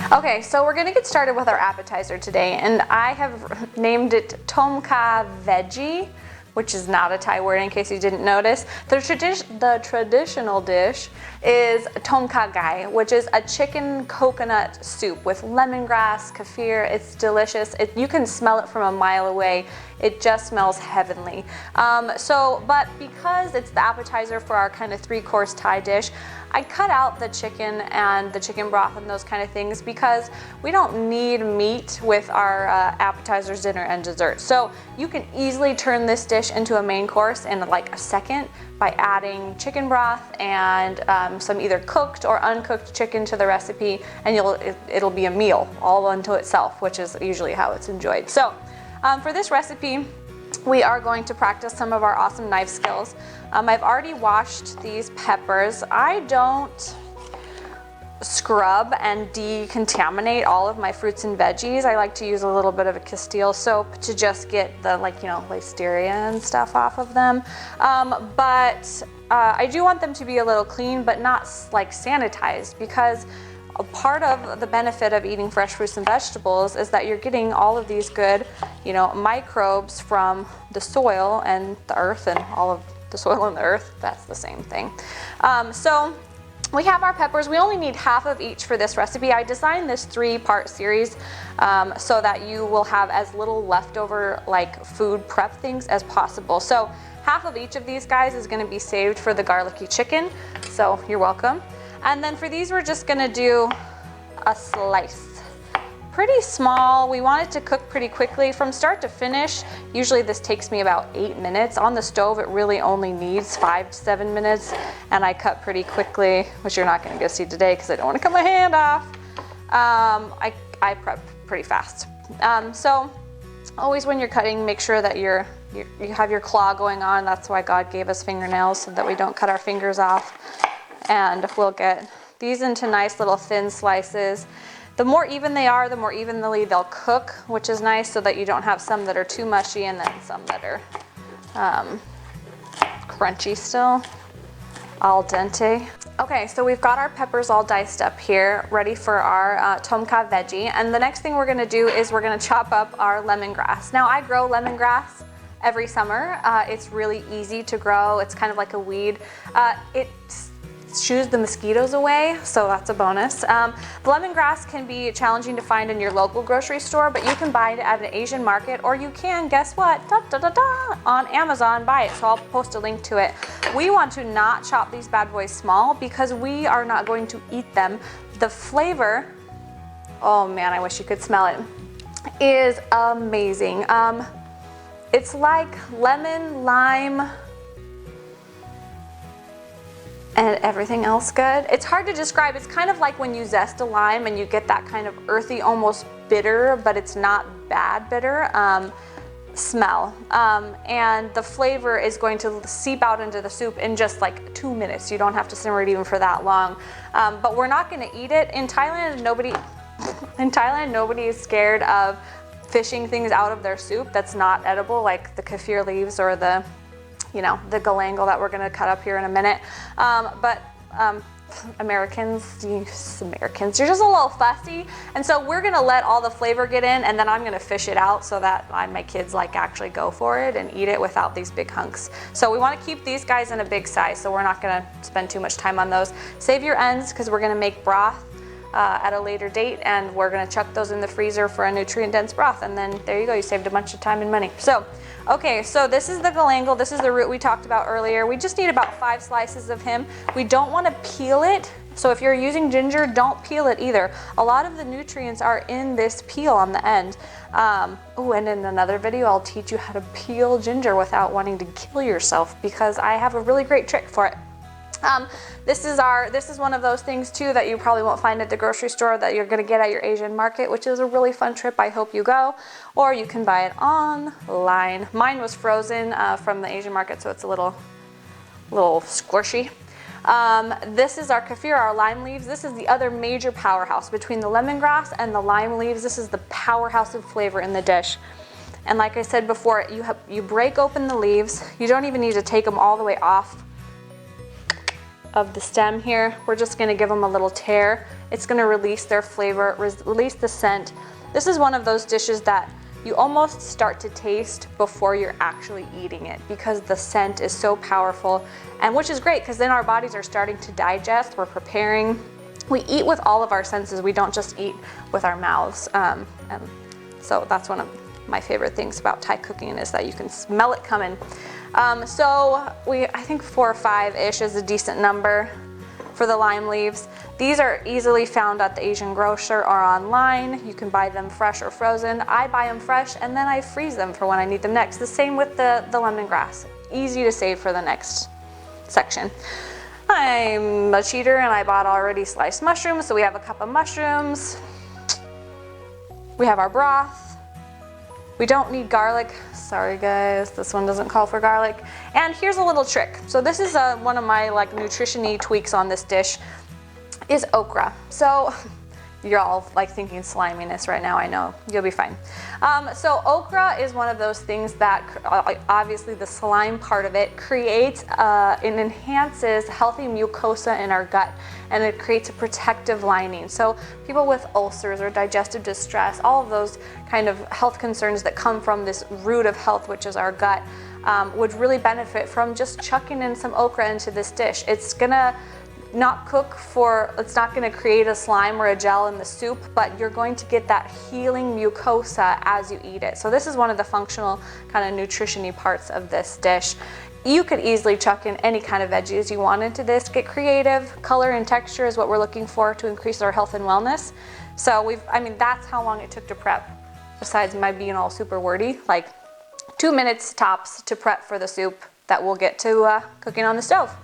Okay, so we're gonna get started with our appetizer today, and I have named it Tomka Veggie, which is not a Thai word in case you didn't notice. The traditional dish is tom kha gai, which is a chicken coconut soup with lemongrass, kaffir. It's delicious. You can smell it from a mile away. It just smells heavenly. But because it's the appetizer for our kind of 3-course Thai dish, I cut out the chicken and the chicken broth and those kind of things because we don't need meat with our appetizers, dinner, and dessert. So you can easily turn this dish into a main course in like a second by adding chicken broth and some either cooked or uncooked chicken to the recipe, and it'll be a meal all unto itself, which is usually how it's enjoyed. So for this recipe, we are going to practice some of our awesome knife skills. I've already washed these peppers. I don't scrub and decontaminate all of my fruits and veggies. I like to use a little bit of a Castile soap to just get the listeria and stuff off of them. But I do want them to be a little clean, but not like sanitized, because a part of the benefit of eating fresh fruits and vegetables is that you're getting all of these good, microbes from the soil and the earth, and all of the soil and the earth, that's the same thing. So we have our peppers. We only need half of each for this recipe. I designed this 3-part series so that you will have as little leftover food prep things as possible. So half of each of these guys is going to be saved for the garlicky chicken, so you're welcome. And then for these, we're just gonna do a slice. Pretty small. We want it to cook pretty quickly from start to finish. Usually this takes me about 8 minutes. On the stove, it really only needs 5 to 7 minutes, and I cut pretty quickly, which you're not gonna get to see today because I don't wanna cut my hand off. I prep pretty fast. So always when you're cutting, make sure that you have your claw going on. That's why God gave us fingernails, so that we don't cut our fingers off. And we'll get these into nice little thin slices. The more even they are, the more evenly they'll cook, which is nice, so that you don't have some that are too mushy and then some that are crunchy still, al dente. Okay, so we've got our peppers all diced up here, ready for our tom kha veggie. And the next thing we're gonna do is we're gonna chop up our lemongrass. Now, I grow lemongrass every summer. It's really easy to grow. It's kind of like a weed. It shoos the mosquitoes away, so that's a bonus. The lemongrass can be challenging to find in your local grocery store, but you can buy it at an Asian market, or you can, guess what, on Amazon, buy it. So I'll post a link to it. We want to not chop these bad boys small because we are not going to eat them. The flavor, oh man, I wish you could smell it, is amazing. It's like lemon, lime, and everything else good. It's hard to describe. It's kind of like when you zest a lime and you get that kind of earthy, almost bitter, but it's not bad bitter, smell. And the flavor is going to seep out into the soup in just like 2 minutes. You don't have to simmer it even for that long. But we're not gonna eat it. In Thailand, nobody is scared of fishing things out of their soup that's not edible, like the kaffir leaves or the galangal that we're gonna cut up here in a minute. But Americans, you're just a little fussy. And so we're gonna let all the flavor get in, and then I'm gonna fish it out so that my kids actually go for it and eat it without these big hunks. So we wanna keep these guys in a big size, so we're not gonna spend too much time on those. Save your ends, because we're gonna make broth at a later date, and we're gonna chuck those in the freezer for a nutrient-dense broth, and then there you go, you saved a bunch of time and money. So, okay, so this is the galangal, this is the root we talked about earlier. We just need about 5 slices of him. We don't wanna peel it, so if you're using ginger, don't peel it either. A lot of the nutrients are in this peel on the end. Oh, and in another video, I'll teach you how to peel ginger without wanting to kill yourself, because I have a really great trick for it. This is one of those things too that you probably won't find at the grocery store that you're gonna get at your Asian market, which is a really fun trip. I hope you go, or you can buy it online. Mine was frozen from the Asian market, so it's a little squishy. This is our kaffir, our lime leaves. This is the other major powerhouse. Between the lemongrass and the lime leaves, this is the powerhouse of flavor in the dish. And like I said before, you break open the leaves. You don't even need to take them all the way off of the stem here. We're just gonna give them a little tear. It's gonna release their flavor, release the scent. This is one of those dishes that you almost start to taste before you're actually eating it because the scent is so powerful, and which is great because then our bodies are starting to digest, we're preparing. We eat with all of our senses, we don't just eat with our mouths. And so that's one of my favorite things about Thai cooking is that you can smell it coming. So I think 4 or 5-ish is a decent number for the lime leaves. These are easily found at the Asian grocer or online. You can buy them fresh or frozen. I buy them fresh and then I freeze them for when I need them next. The same with the lemongrass. Easy to save for the next section. I'm a cheater and I bought already sliced mushrooms, so we have a cup of mushrooms. We have our broth. We don't need garlic. Sorry guys, this one doesn't call for garlic. And here's a little trick. So this is one of my like nutrition-y tweaks on this dish is okra. So you're all like thinking sliminess right now, I know, you'll be fine. So okra is one of those things that obviously the slime part of it creates, it enhances healthy mucosa in our gut, and it creates a protective lining. So people with ulcers or digestive distress, all of those kind of health concerns that come from this root of health, which is our gut, would really benefit from just chucking in some okra into this dish. It's gonna it's not going to create a slime or a gel in the soup, but you're going to get that healing mucosa as you eat it. So this is one of the functional kind of nutrition-y parts of this dish. You could easily chuck in any kind of veggies you want into this. Get creative. Color and texture is what we're looking for to increase our health and wellness. So that's how long it took to prep, besides my being all super wordy, like 2 minutes tops to prep for the soup that we'll get to cooking on the stove.